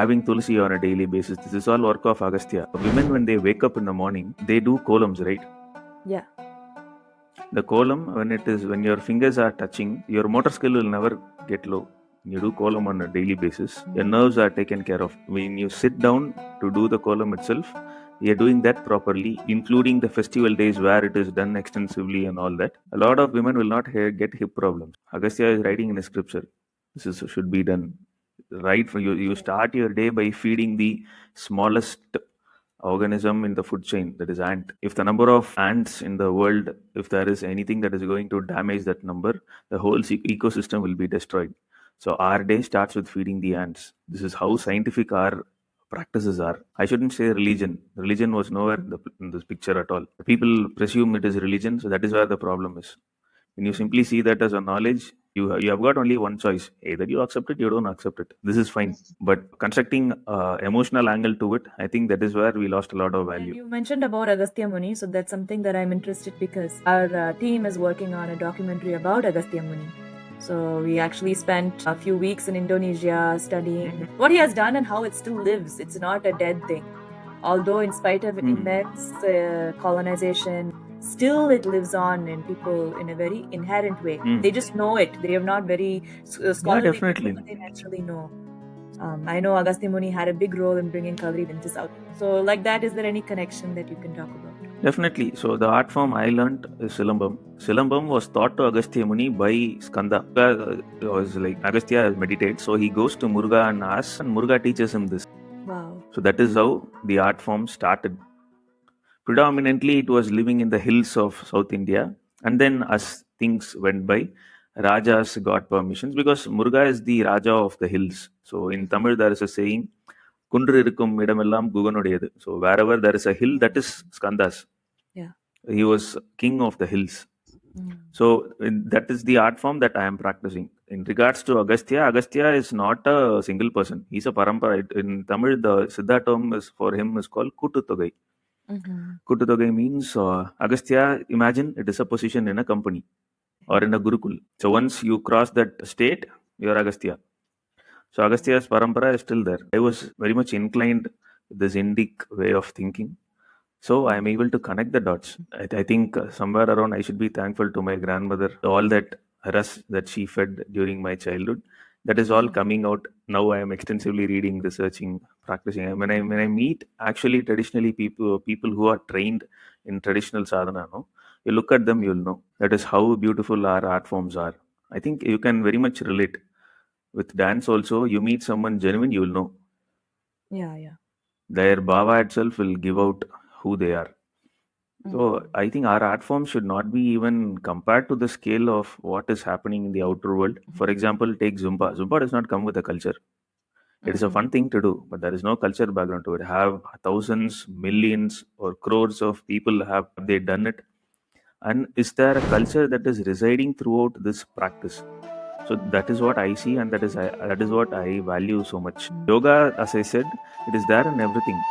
having Tulsi on a daily basis. This is all work of Agastya. Women, when they wake up in the morning, they do kolams, right? Yeah. The kolam, when your fingers are touching, your motor skill will never get low. You do kolam on a daily basis, your nerves are taken care of. When you sit down to do the kolam itself, you're doing that properly, including the festival days where it is done extensively and all that. A lot of women will not get hip problems. Agastya is writing in a scripture. Should be done. Right, for you start your day by feeding the smallest organism in the food chain, that is ant. If the number of ants in the world, if there is anything that is going to damage that number, the whole ecosystem will be destroyed. So our day starts with feeding the ants. This is how scientific our practices are. I shouldn't say religion. Religion was nowhere in this picture at all. People presume it is religion, so that is where the problem is. When you simply see that as a knowledge, you have got only one choice. Either you accept it, you don't accept it. This is fine. But constructing emotional angle to it, I think that is where we lost a lot of value. And you mentioned about Agastya Muni, so that's something that I'm interested because our team is working on a documentary about Agastya Muni. So we actually spent a few weeks in Indonesia studying what he has done and how it still lives. It's not a dead thing. Although in spite of immense colonization, still it lives on in people in a very inherent way. They just know it. They are not very scholarly people, but they naturally know. I know Agastya Muni had a big role in bringing Kaveri into South. So like that, is there any connection that you can talk about? Definitely. So the art form I learned is Silambam. Silambam was taught to Agastya Muni by Skanda. It was like Agastya meditates, so he goes to Muruga and asks, and Muruga teaches him this. Wow. So that is how the art form started. Predominantly, it was living in the hills of South India, and then as things went by, Rajas got permissions because Muruga is the Raja of the hills. So in Tamil, there is a saying, Kundru irukkum idamellam guganudiyadu. So wherever there is a hill, that is Skanda's. Yeah. He was king of the hills. So that is the art form that I am practicing. In regards to Agastya is not a single person. He's a parampara. In Tamil, the Siddha term for him is called Kututagai. Kututagai means Agastya, imagine it is a position in a company or in a Gurukul. So once you cross that state, you are Agastya. So Agastya's parampara is still there. I was very much inclined with this Indic way of thinking. So I am able to connect the dots. I think somewhere around I should be thankful to my grandmother. All that rust that she fed during my childhood, that is all coming out. Now I am extensively reading, researching, practicing. When I meet actually traditionally people who are trained in traditional sadhana, no, you look at them, you'll know. That is how beautiful our art forms are. I think you can very much relate. With dance also, you meet someone genuine, you'll know. Yeah. Their bhava itself will give out who they are. So I think our art form should not be even compared to the scale of what is happening in the outer world. For example, take Zumba. Zumba does not come with a culture. It is a fun thing to do, but there is no culture background to it. Have thousands, millions, or crores of people have they done it? And is there a culture that is residing throughout this practice? So that is what I see, and that is what I value so much. Yoga, as I said, it is there in everything.